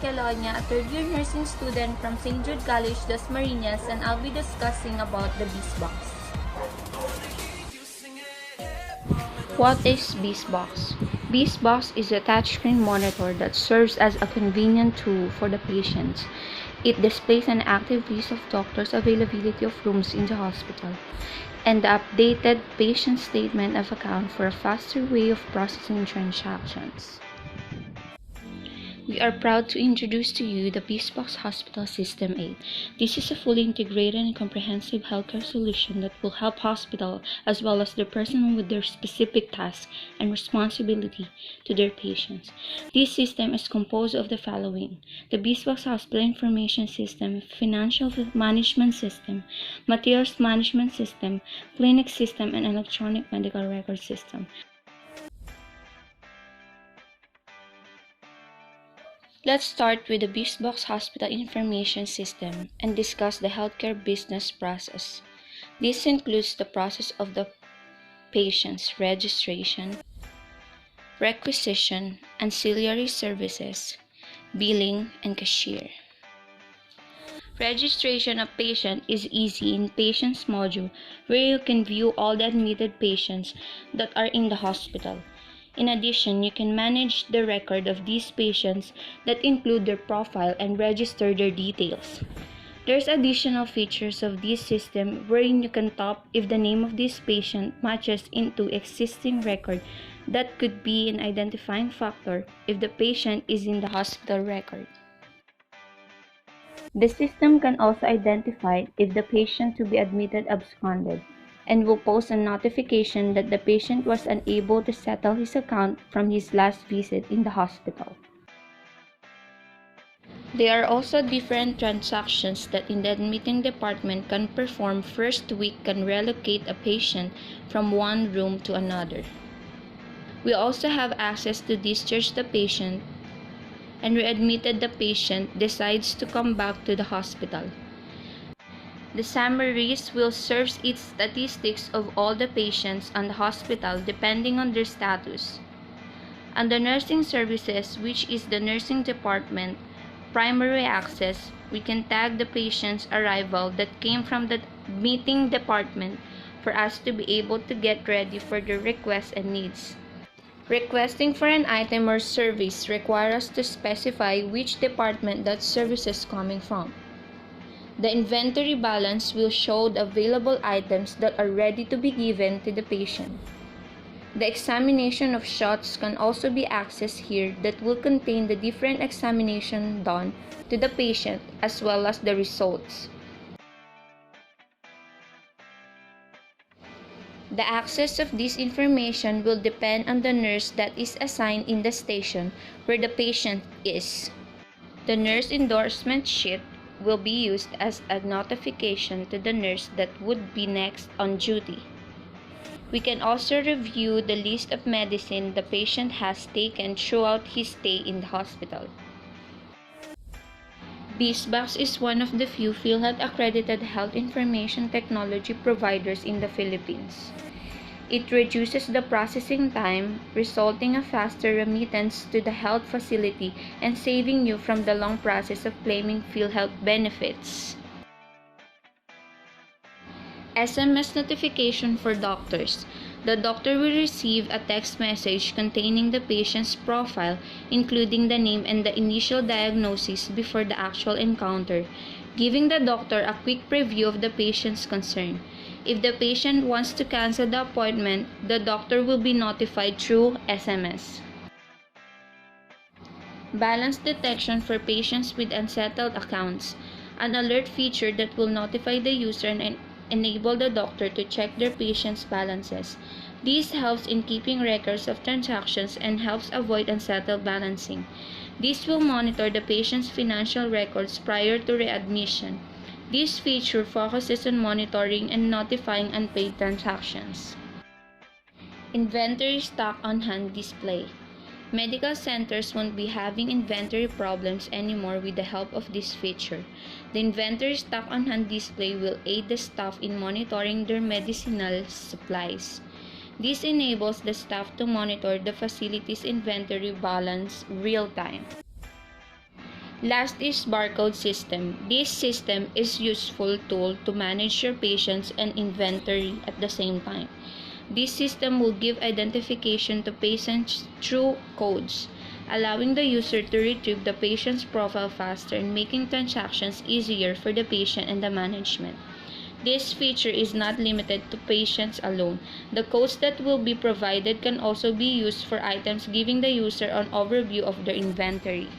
Escalonia, a third-year nursing student from St. Jude College, Dasmariñas, and I'll be discussing about the Bizbox. What is Bizbox? Bizbox is a touchscreen monitor that serves as a convenient tool for the patients. It displays an active list of doctors' availability of rooms in the hospital and the updated patient statement of account for a faster way of processing transactions. We are proud to introduce to you the Bizbox Hospital System 8. This is a fully integrated and comprehensive healthcare solution that will help hospital as well as the personnel with their specific tasks and responsibility to their patients. This system is composed of the following: the Bizbox Hospital Information System, Financial Management System, Materials Management System, Clinic System, and Electronic Medical Record System. Let's start with the Bizbox Hospital Information System and discuss the healthcare business process. This includes the process of the patient's registration, requisition, ancillary services, billing, and cashier. Registration of patient is easy in Patients module, where you can view all the admitted patients that are in the hospital. In addition, you can manage the record of these patients that include their profile and register their details. There's additional features of this system wherein you can top if the name of this patient matches into existing record. That could be an identifying factor if the patient is in the hospital record. The system can also identify if the patient to be admitted absconded, and will post a notification that the patient was unable to settle his account from his last visit in the hospital. There are also different transactions that in the admitting department can perform. First week can relocate a patient from one room to another. We also have access to discharge the patient and readmitted the patient decides to come back to the hospital. The summaries will serve its statistics of all the patients on the hospital depending on their status. Under nursing services, which is the nursing department, primary access, we can tag the patient's arrival that came from the admitting department for us to be able to get ready for their requests and needs. Requesting for an item or service requires us to specify which department that service is coming from. The inventory balance will show the available items that are ready to be given to the patient. The examination of shots can also be accessed here that will contain the different examination done to the patient as well as the results. The access of this information will depend on the nurse that is assigned in the station where the patient is. The nurse endorsement sheet will be used as a notification to the nurse that would be next on duty. We can also review the list of medicine the patient has taken throughout his stay in the hospital. Bizbox is one of the few PhilHealth accredited health information technology providers in the Philippines. It reduces the processing time, resulting in a faster remittance to the health facility and saving you from the long process of claiming PhilHealth benefits. SMS notification for doctors. The doctor will receive a text message containing the patient's profile, including the name and the initial diagnosis before the actual encounter, giving the doctor a quick preview of the patient's concern. If the patient wants to cancel the appointment, the doctor will be notified through SMS. Balance detection for patients with unsettled accounts. An alert feature that will notify the user and enable the doctor to check their patient's balances. This helps in keeping records of transactions and helps avoid unsettled balancing. This will monitor the patient's financial records prior to readmission. This feature focuses on monitoring and notifying unpaid transactions. Inventory stock on hand display. Medical centers won't be having inventory problems anymore with the help of this feature. The inventory stock on hand display will aid the staff in monitoring their medicinal supplies. This enables the staff to monitor the facility's inventory balance real-time. Last is barcode system. This system is useful tool to manage your patients and inventory at the same time. This system will give identification to patients through codes, allowing the user to retrieve the patient's profile faster and making transactions easier for the patient and the management. This feature is not limited to patients alone. The codes that will be provided can also be used for items, giving the user an overview of their inventory.